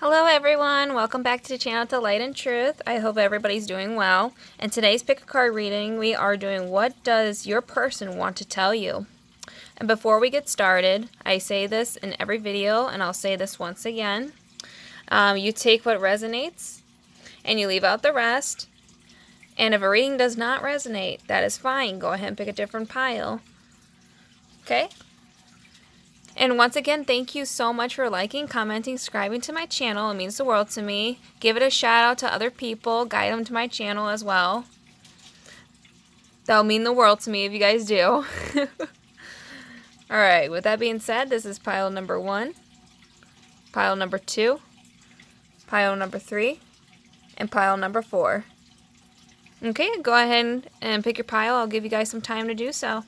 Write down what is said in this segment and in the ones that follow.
Hello everyone, welcome back to the channel to Light and Truth. I hope everybody's doing well. In today's pick a card reading, we are doing What Does Your Person Want to Tell You? And before we get started, I say this in every video and I'll say this once again. You take what resonates and you leave out the rest. And if a reading does not resonate, that is fine. Go ahead and pick a different pile. Okay? And once again, thank you so much for liking, commenting, subscribing to my channel. It means the world to me. Give it a shout out to other people. Guide them to my channel as well. That'll mean the world to me if you guys do. Alright, with that being said, this is pile number 1, pile number 2, pile number 3, and pile number 4. Okay, go ahead and pick your pile. I'll give you guys some time to do so.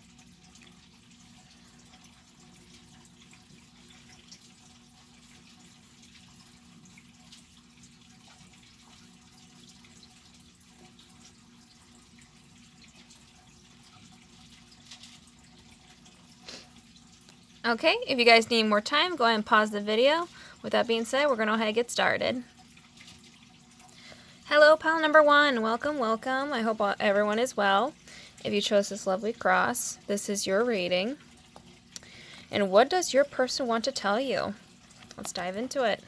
Okay, if you guys need more time, go ahead and pause the video. With that being said, we're going to go ahead and get started. Hello, pile number 1. Welcome, welcome. I hope everyone is well. If you chose this lovely cross, this is your reading. And what does your person want to tell you? Let's dive into it.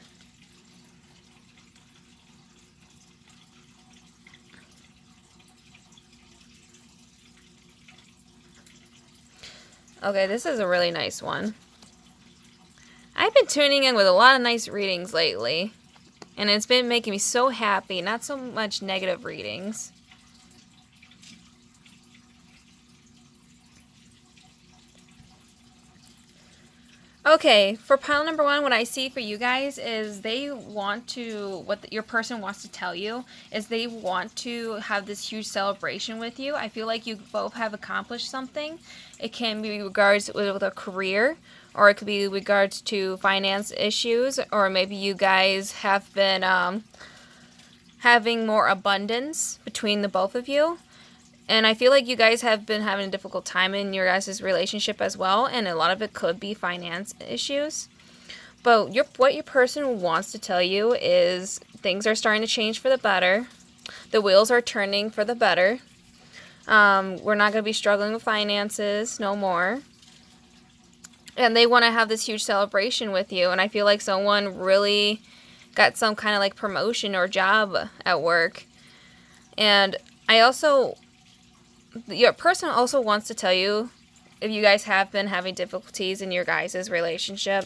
Okay, this is a really nice one. I've been tuning in with a lot of nice readings lately, and it's been making me so happy, not so much negative readings. Okay, for pile number 1, what I see for you guys is they want to, your person wants to tell you is they want to have this huge celebration with you. I feel like you both have accomplished something. It can be regards with a career, or it could be regards to finance issues, or maybe you guys have been having more abundance between the both of you. And I feel like you guys have been having a difficult time in your guys' relationship as well, and a lot of it could be finance issues. But what your person wants to tell you is things are starting to change for the better. The wheels are turning for the better. We're not going to be struggling with finances no more. And they want to have this huge celebration with you. And I feel like someone really got some kind of like promotion or job at work. And your person also wants to tell you, if you guys have been having difficulties in your guys' relationship,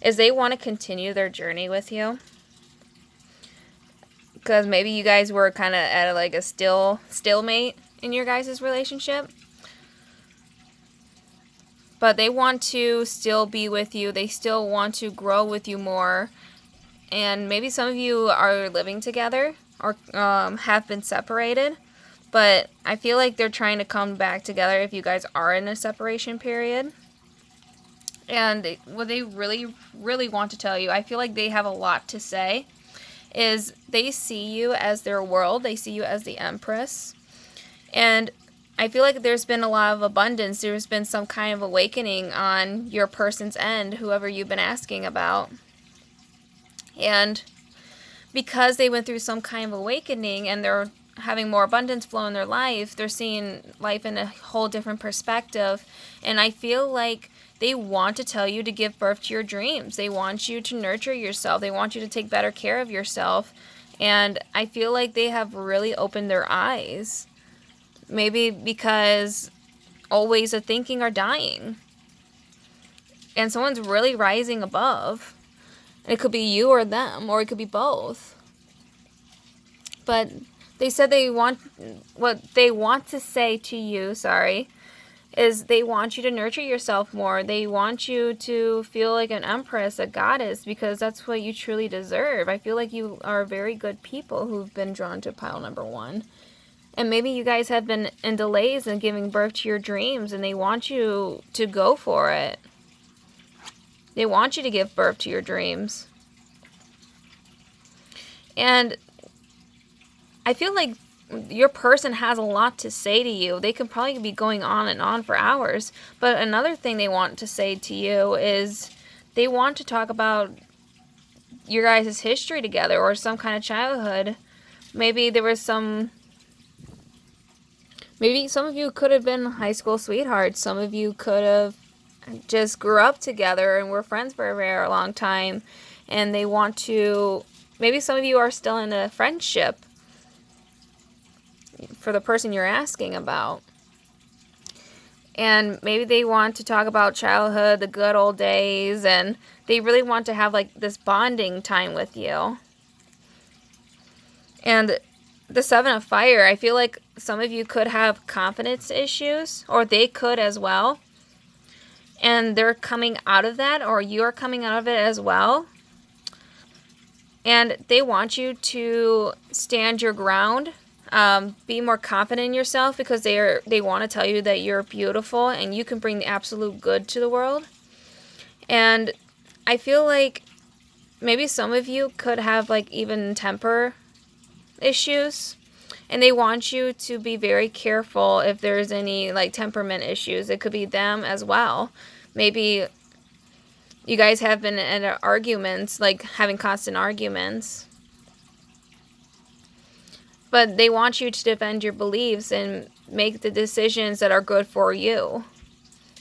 is they want to continue their journey with you. Because maybe you guys were kind of at like a stalemate in your guys' relationship. But they want to still be with you. They still want to grow with you more. And maybe some of you are living together or have been separated. But I feel like they're trying to come back together if you guys are in a separation period. And what they really, really want to tell you, I feel like they have a lot to say, is they see you as their world. They see you as the Empress. And I feel like there's been a lot of abundance. There's been some kind of awakening on your person's end, whoever you've been asking about. And because they went through some kind of awakening and they're having more abundance flow in their life, they're seeing life in a whole different perspective. And I feel like they want to tell you to give birth to your dreams. They want you to nurture yourself. They want you to take better care of yourself. And I feel like they have really opened their eyes. Maybe because old ways of thinking are dying. And someone's really rising above. It could be you or them, or it could be both. But they said what they want to say to you, is they want you to nurture yourself more. They want you to feel like an empress, a goddess, because that's what you truly deserve. I feel like you are very good people who've been drawn to pile number 1. And maybe you guys have been in delays in giving birth to your dreams, and they want you to go for it. They want you to give birth to your dreams. And I feel like your person has a lot to say to you. They could probably be going on and on for hours. But another thing they want to say to you is they want to talk about your guys' history together or some kind of childhood. Maybe there was maybe some of you could have been high school sweethearts. Some of you could have just grew up together and were friends for a very long time. And they want to, maybe some of you are still in a friendship for the person you're asking about. And maybe they want to talk about childhood, the good old days, and they really want to have like this bonding time with you. And the Seven of Fire, I feel like some of you could have confidence issues, or they could as well. And they're coming out of that, or you're coming out of it as well. And they want you to stand your ground. Be more confident in yourself, because they want to tell you that you're beautiful and you can bring the absolute good to the world. And I feel like maybe some of you could have like even temper issues, and they want you to be very careful if there's any like temperament issues. It could be them as well. Maybe you guys have been in arguments, like having constant arguments. But they want you to defend your beliefs and make the decisions that are good for you.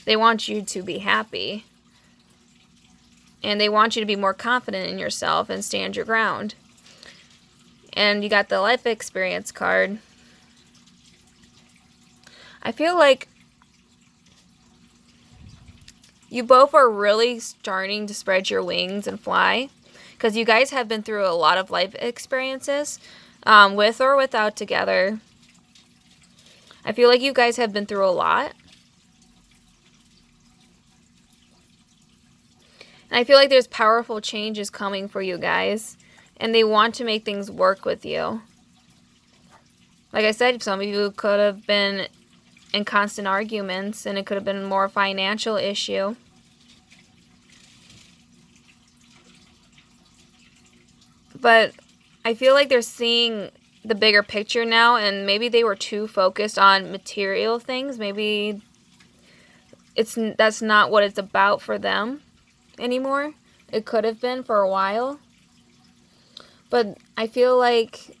They want you to be happy. And they want you to be more confident in yourself and stand your ground. And you got the life experience card. I feel like you both are really starting to spread your wings and fly, because you guys have been through a lot of life experiences. With or without together. I feel like you guys have been through a lot. And I feel like there's powerful changes coming for you guys. And they want to make things work with you. Like I said, some of you could have been in constant arguments, and it could have been more a financial issue. But I feel like they're seeing the bigger picture now, and maybe they were too focused on material things. Maybe that's not what it's about for them anymore. It could have been for a while. But I feel like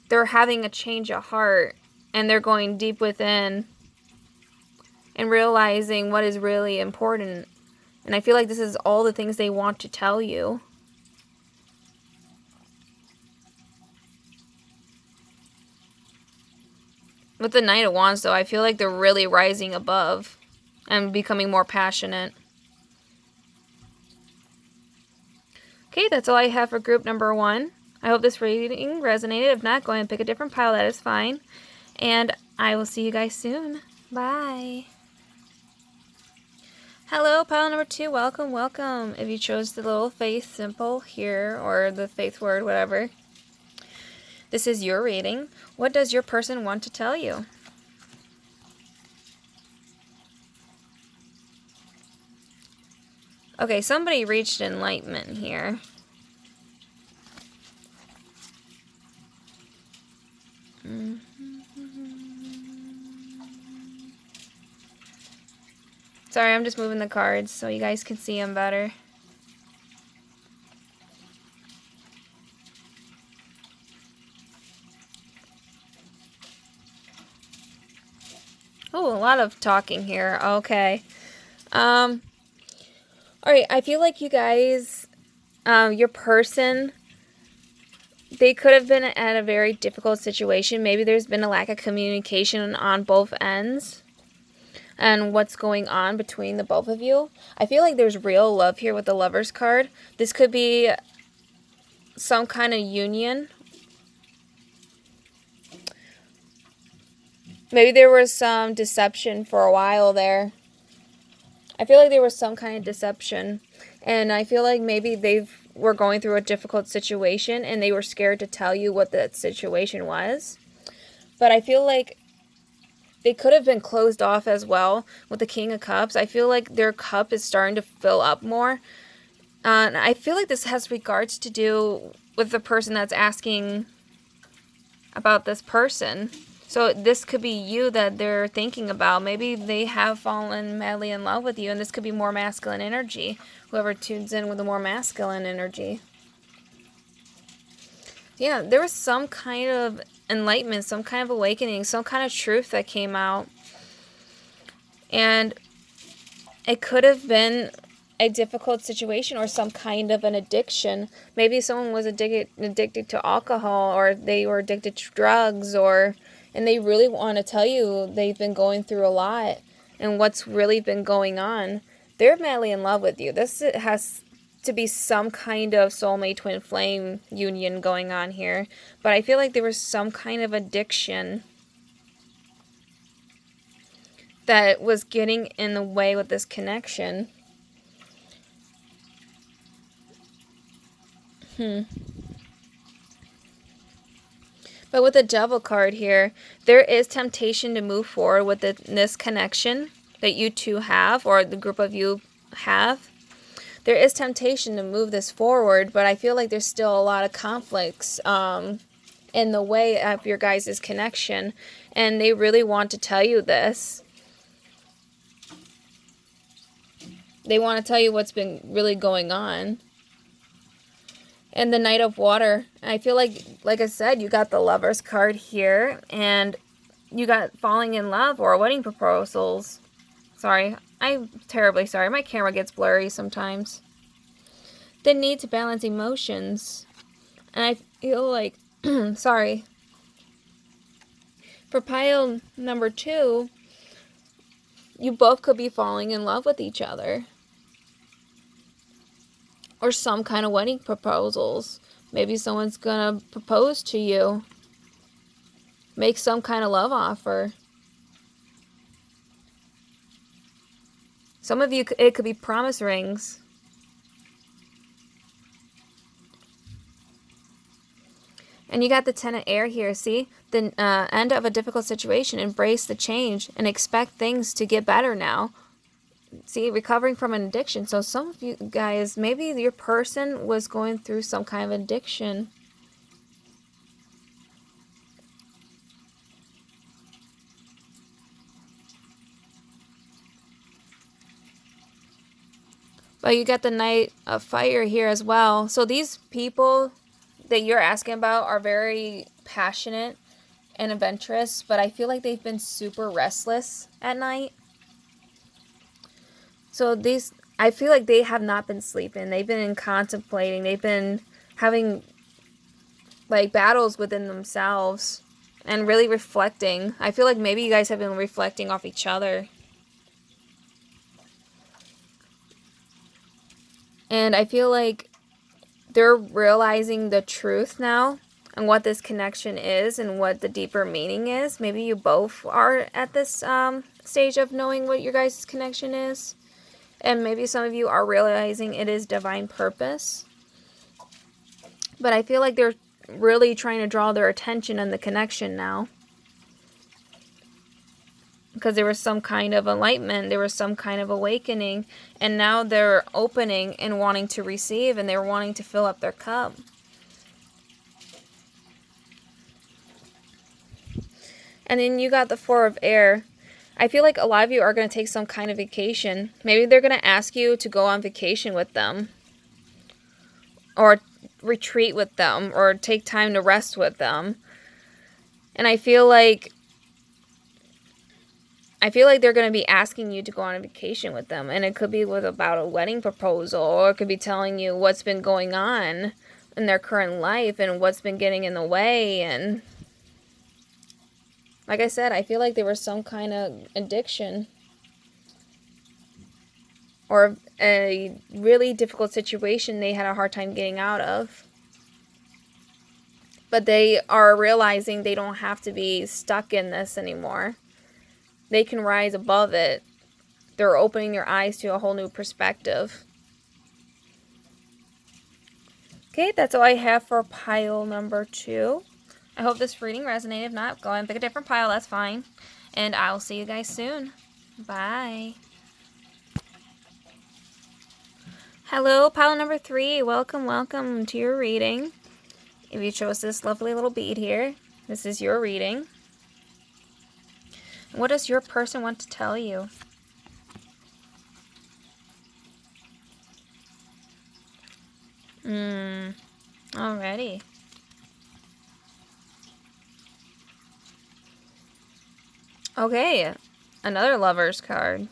they're having a change of heart, and they're going deep within and realizing what is really important. And I feel like this is all the things they want to tell you. With the Knight of Wands, though, I feel like they're really rising above and becoming more passionate. Okay, that's all I have for group number 1. I hope this reading resonated. If not, go ahead and pick a different pile. That is fine. And I will see you guys soon. Bye. Hello, pile number 2. Welcome, welcome. If you chose the little faith symbol here, or the faith word, whatever. This is your reading. What does your person want to tell you? Okay, somebody reached enlightenment here. Sorry, I'm just moving the cards so you guys can see them better. Oh, a lot of talking here. Okay. Alright, I feel like you guys, your person, they could have been at a very difficult situation. Maybe there's been a lack of communication on both ends and what's going on between the both of you. I feel like there's real love here with the Lovers card. This could be some kind of union. Maybe there was some deception for a while there. I feel like there was some kind of deception. And I feel like maybe they were going through a difficult situation and they were scared to tell you what that situation was. But I feel like they could have been closed off as well with the King of Cups. I feel like their cup is starting to fill up more. And I feel like this has regards to do with the person that's asking about this person. So this could be you that they're thinking about. Maybe they have fallen madly in love with you, and this could be more masculine energy. Whoever tunes in with the more masculine energy. Yeah, there was some kind of enlightenment, some kind of awakening, some kind of truth that came out. And it could have been a difficult situation or some kind of an addiction. Maybe someone was addicted to alcohol, or they were addicted to drugs, and they really want to tell you they've been going through a lot and what's really been going on. They're madly in love with you. This has to be some kind of soulmate twin flame union going on here. But I feel like there was some kind of addiction that was getting in the way with this connection. But with the Devil card here, there is temptation to move forward with this connection that you two have, or the group of you have. There is temptation to move this forward, but I feel like there's still a lot of conflicts in the way of your guys' connection. And they really want to tell you this. They want to tell you what's been really going on. And the Knight of Water, I feel like I said, you got the Lover's card here, and you got falling in love or wedding proposals. Sorry, I'm terribly sorry. My camera gets blurry sometimes. The need to balance emotions. And I feel like, sorry. For pile number 2, you both could be falling in love with each other. Or some kind of wedding proposals. Maybe someone's gonna propose to you. Make some kind of love offer. Some of you, it could be promise rings. And you got the Ten of Air here, see? The end of a difficult situation. Embrace the change and expect things to get better now. See, recovering from an addiction. So some of you guys, maybe your person was going through some kind of addiction. But you got the Knight of Fire here as well. So these people that you're asking about are very passionate and adventurous, but I feel like they've been super restless at night. So I feel like they have not been sleeping. They've been contemplating. They've been having like battles within themselves and really reflecting. I feel like maybe you guys have been reflecting off each other. And I feel like they're realizing the truth now and what this connection is and what the deeper meaning is. Maybe you both are at this stage of knowing what your guys' connection is. And maybe some of you are realizing it is divine purpose. But I feel like they're really trying to draw their attention and the connection now. Because there was some kind of enlightenment. There was some kind of awakening. And now they're opening and wanting to receive. And they're wanting to fill up their cup. And then you got the Four of Air. I feel like a lot of you are going to take some kind of vacation. Maybe they're going to ask you to go on vacation with them. Or retreat with them. Or take time to rest with them. And I feel like they're going to be asking you to go on a vacation with them. And it could be about a wedding proposal. Or it could be telling you what's been going on in their current life. And what's been getting in the way. And like I said, I feel like there was some kind of addiction or a really difficult situation they had a hard time getting out of. But they are realizing they don't have to be stuck in this anymore. They can rise above it. They're opening their eyes to a whole new perspective. Okay, that's all I have for pile number 2. I hope this reading resonated. If not, go ahead and pick a different pile. That's fine. And I'll see you guys soon. Bye. Hello, pile number 3. Welcome to your reading. If you chose this lovely little bead here, this is your reading. What does your person want to tell you? Alrighty. Okay, another Lovers card.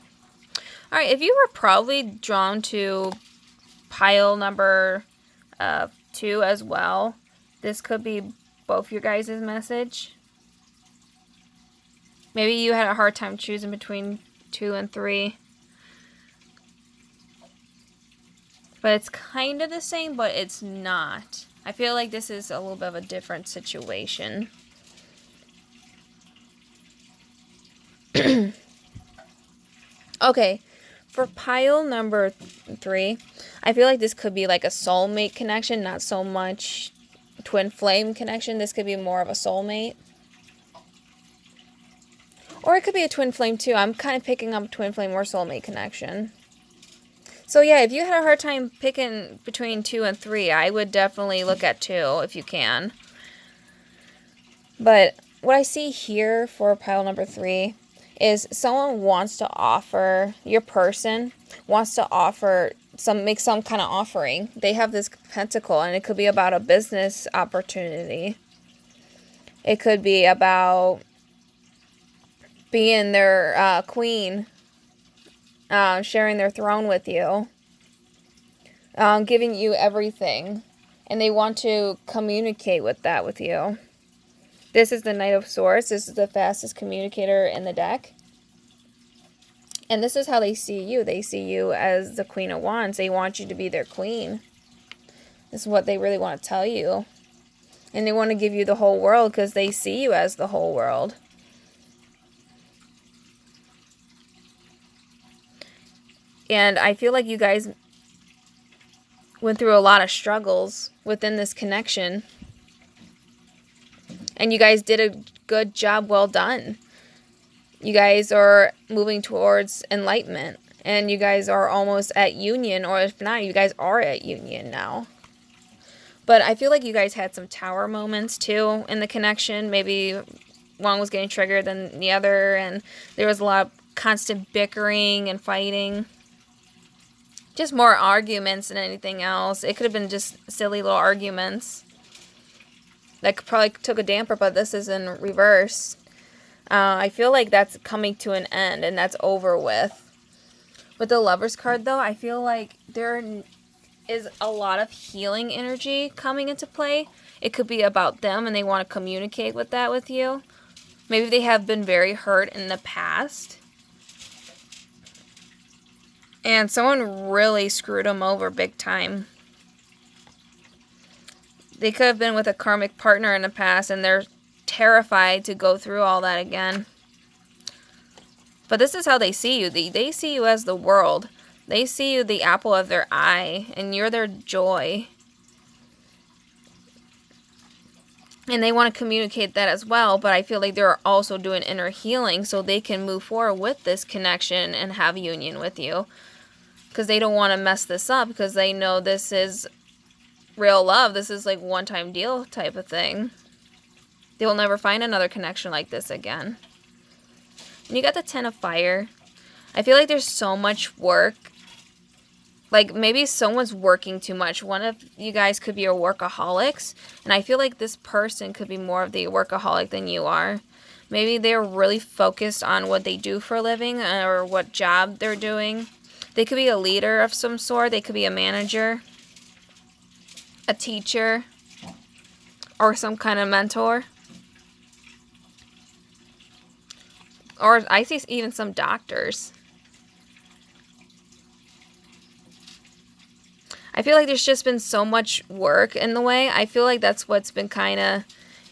All right, if you were probably drawn to pile number 2 as well, this could be both your guys' message. Maybe you had a hard time choosing between 2 and 3. But it's kind of the same, but it's not. I feel like this is a little bit of a different situation. Okay, for pile number 3, I feel like this could be like a soulmate connection, not so much twin flame connection. This could be more of a soulmate. Or it could be a twin flame too. I'm kind of picking up twin flame or soulmate connection. So yeah, if you had a hard time picking between 2 and 3, I would definitely look at 2 if you can. But what I see here for pile number 3 is someone wants to offer, your person wants to offer make some kind of offering. They have this pentacle, and it could be about a business opportunity. It could be about being their queen, sharing their throne with you, giving you everything, and they want to communicate with that with you. This is the Knight of Swords. This is the fastest communicator in the deck. And this is how they see you. They see you as the Queen of Wands. They want you to be their queen. This is what they really want to tell you. And they want to give you the whole world because they see you as the whole world. And I feel like you guys went through a lot of struggles within this connection. And you guys did a good job, well done. You guys are moving towards enlightenment. And you guys are almost at union, or if not, you guys are at union now. But I feel like you guys had some tower moments too in the connection. Maybe one was getting triggered than the other, and there was a lot of constant bickering and fighting. Just more arguments than anything else. It could have been just silly little arguments that probably took a damper, but this is in reverse. I feel like that's coming to an end and that's over with. With the Lovers card, though, I feel like there is a lot of healing energy coming into play. It could be about them and they want to communicate with that with you. Maybe they have been very hurt in the past. And someone really screwed them over big time. They could have been with a karmic partner in the past and they're terrified to go through all that again. But this is how they see you. They see you as the world. They see you the apple of their eye, and you're their joy. And they want to communicate that as well, but I feel like they're also doing inner healing so they can move forward with this connection and have union with you. Because they don't want to mess this up because they know this is real love. This is like one-time deal type of thing. They will never find another connection like this again. And you got the Ten of Fire. I feel like there's so much work. Like maybe someone's working too much. One of you guys could be a workaholics. And I feel like this person could be more of the workaholic than you are. Maybe they're really focused on what they do for a living or what job they're doing. They could be a leader of some sort. They could be a manager, a teacher, or some kind of mentor. Or I see even some doctors. I feel like there's just been so much work in the way. I feel like that's what's been kind of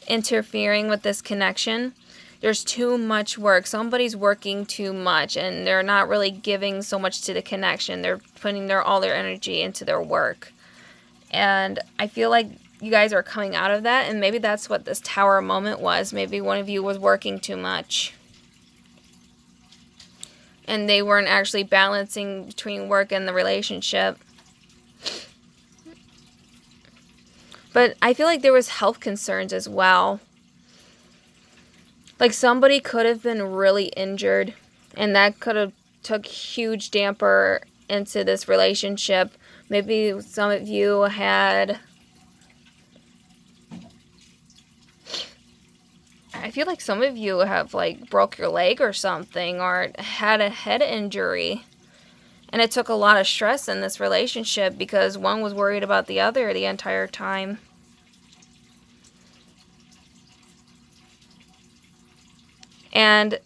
interfering with this connection. There's too much work. Somebody's working too much and they're not really giving so much to the connection. They're putting all their energy into their work. And I feel like you guys are coming out of that, and maybe that's what this tower moment was. Maybe one of you was working too much. And they weren't actually balancing between work and the relationship. But I feel like there was health concerns as well. Like somebody could have been really injured, and that could have took huge damper into this relationship. Maybe some of you had I feel like some of you have like broke your leg or something, or had a head injury. And it took a lot of stress in this relationship because one was worried about the other the entire time. And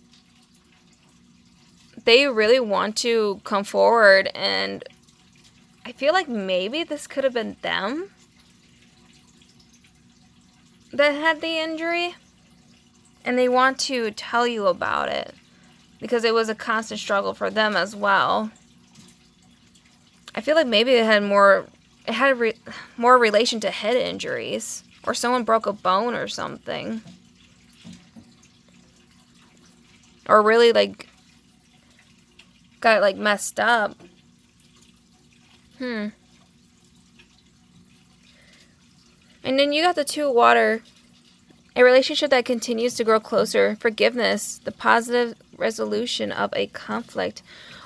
they really want to come forward, and I feel like maybe this could have been them that had the injury. And they want to tell you about it because it was a constant struggle for them as well. I feel like maybe it had more relation to head injuries, or someone broke a bone or something, or really like got like messed up. And then you got the 2 of water. A relationship that continues to grow closer. Forgiveness. The positive resolution of a conflict.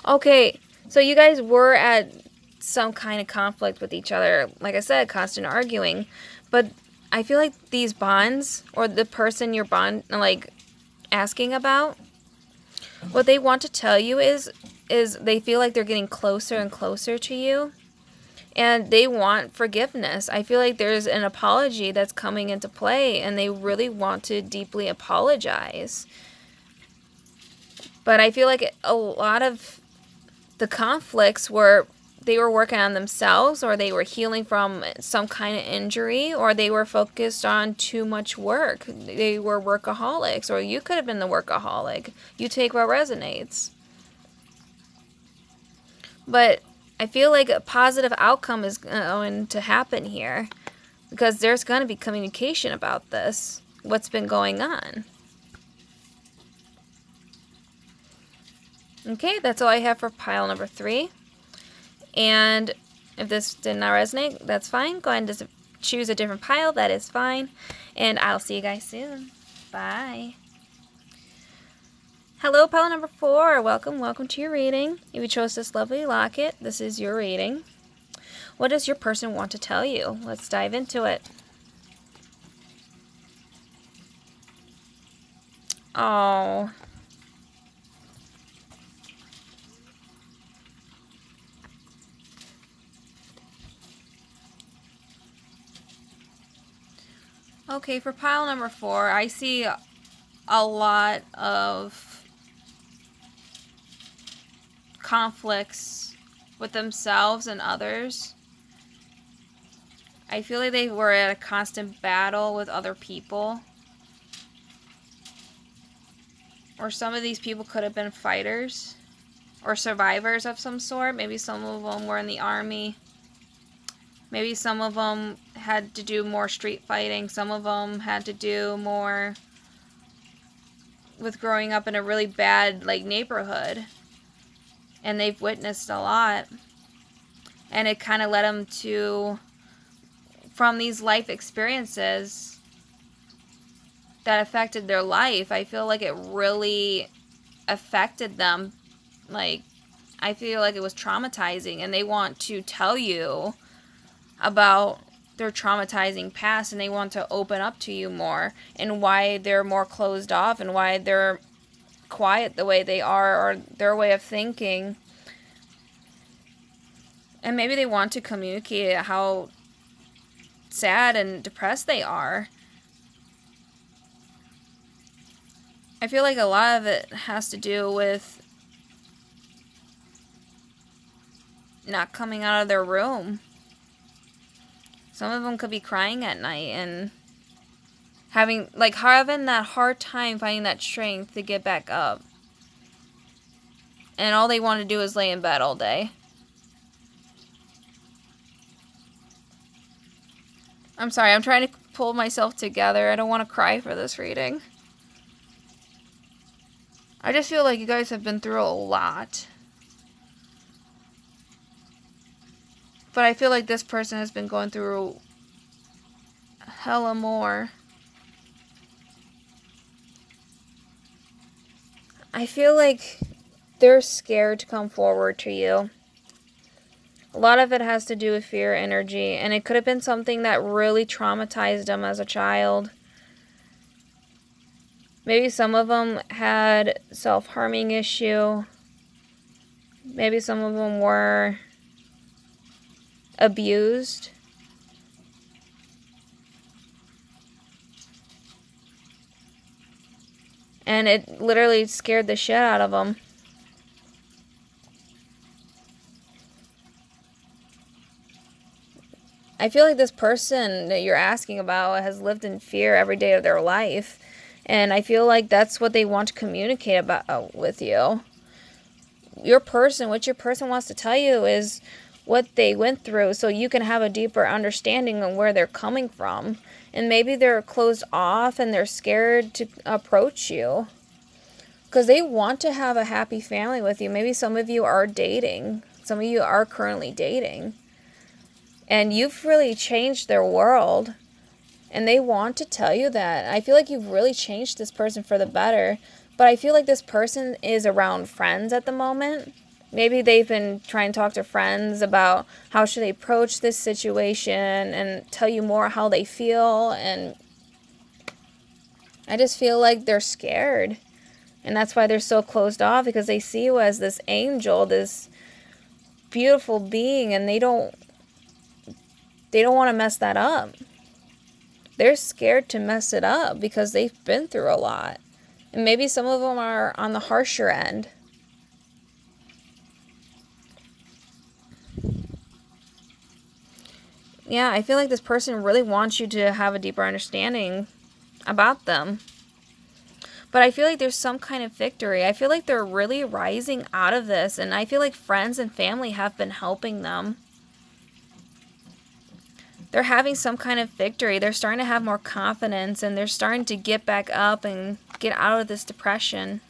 Okay, so you guys were at some kind of conflict with each other. Like I said, constant arguing. But I feel like these bonds, or the person you're asking about, what they want to tell you is they feel like they're getting closer and closer to you. And they want forgiveness. I feel like there's an apology that's coming into play, and they really want to deeply apologize. But I feel like a lot of the conflicts were they were working on themselves, or they were healing from some kind of injury, or they were focused on too much work. They were workaholics, or you could have been the workaholic. You take what resonates. But I feel like a positive outcome is going to happen here, because there's going to be communication about this, what's been going on. Okay, that's all I have for pile number 3. And if this did not resonate, that's fine. Go ahead and just choose a different pile. That is fine. And I'll see you guys soon. Bye. Hello, pile number 4. Welcome to your reading. If you chose this lovely locket, this is your reading. What does your person want to tell you? Let's dive into it. Oh. Okay, for pile number 4, I see a lot of conflicts with themselves and others. I feel like they were at a constant battle with other people. Or some of these people could have been fighters or survivors of some sort. Maybe some of them were in the army. Maybe some of them had to do more street fighting. Some of them had to do more with growing up in a really bad neighborhood. And they've witnessed a lot. And it kind of led them to, from these life experiences that affected their life, I feel like it really affected them. I feel like it was traumatizing, and they want to tell you about their traumatizing past, and they want to open up to you more, and why they're more closed off, and why they're quiet the way they are, or their way of thinking. And maybe they want to communicate how sad and depressed they are. I feel like a lot of it has to do with not coming out of their room. Some of them could be crying at night and having that hard time finding that strength to get back up. And all they want to do is lay in bed all day. I'm sorry, I'm trying to pull myself together. I don't want to cry for this reading. I just feel like you guys have been through a lot. But I feel like this person has been going through hella more. I feel like they're scared to come forward to you. A lot of it has to do with fear energy, and it could have been something that really traumatized them as a child. Maybe some of them had self-harming issue. Maybe some of them were abused. And it literally scared the shit out of them. I feel like this person that you're asking about has lived in fear every day of their life. And I feel like that's what they want to communicate about with you. What your person wants to tell you is what they went through so you can have a deeper understanding of where they're coming from. And maybe they're closed off and they're scared to approach you because they want to have a happy family with you. Maybe some of you are dating. Some of you are currently dating. And you've really changed their world. And they want to tell you that. I feel like you've really changed this person for the better. But I feel like this person is around friends at the moment. Maybe they've been trying to talk to friends about how should they approach this situation and tell you more how they feel. And I just feel like they're scared. And that's why they're so closed off, because they see you as this angel, this beautiful being, and they don't want to mess that up. They're scared to mess it up because they've been through a lot. And maybe some of them are on the harsher end. Yeah, I feel like this person really wants you to have a deeper understanding about them. But I feel like there's some kind of victory. I feel like they're really rising out of this. And I feel like friends and family have been helping them. They're having some kind of victory. They're starting to have more confidence. And they're starting to get back up and get out of this depression.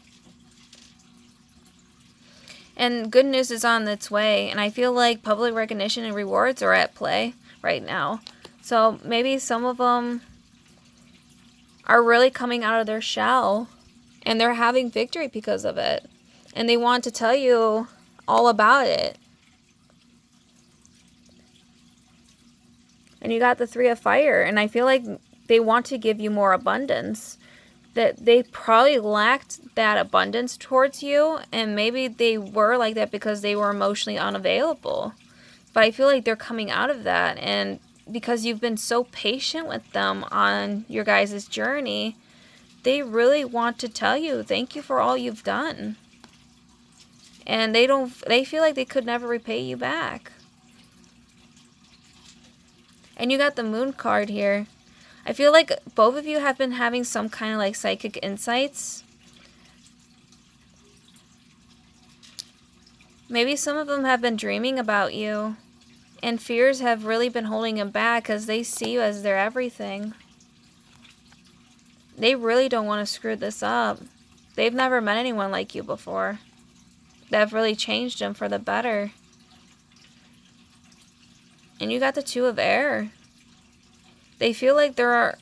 And good news is on its way. And I feel like public recognition and rewards are at play right now. So maybe some of them are really coming out of their shell. And they're having victory because of it. And they want to tell you all about it. And you got the Three of Fire. And I feel like they want to give you more abundance. That they probably lacked that abundance towards you. And maybe they were like that because they were emotionally unavailable. But I feel like they're coming out of that. And because you've been so patient with them on your guys' journey, they really want to tell you thank you for all you've done. And they feel like they could never repay you back. And you got the Moon card here. I feel like both of you have been having some kind of like psychic insights. Maybe some of them have been dreaming about you. And fears have really been holding them back because they see you as their everything. They really don't want to screw this up. They've never met anyone like you before. That really changed them for the better. And you got the Two of Air. They feel like they're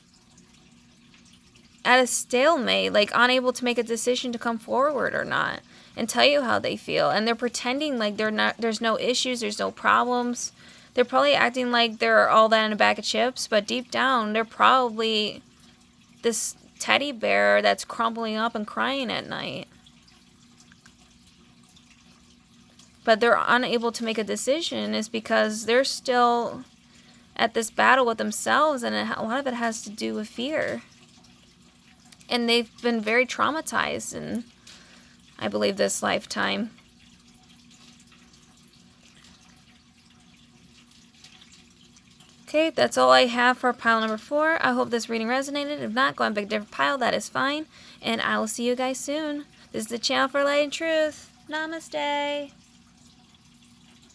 at a stalemate, like unable to make a decision to come forward or not, and tell you how they feel. And they're pretending like there's no issues, there's no problems. They're probably acting like they're all that in a bag of chips, but deep down, they're probably this teddy bear that's crumbling up and crying at night. But they're unable to make a decision is because they're still at this battle with themselves, and a lot of it has to do with fear. And they've been very traumatized in, I believe, this lifetime. Okay, that's all I have for pile number 4. I hope this reading resonated. If not, go and pick a different pile. That is fine. And I will see you guys soon. This is the channel for light and truth. Namaste.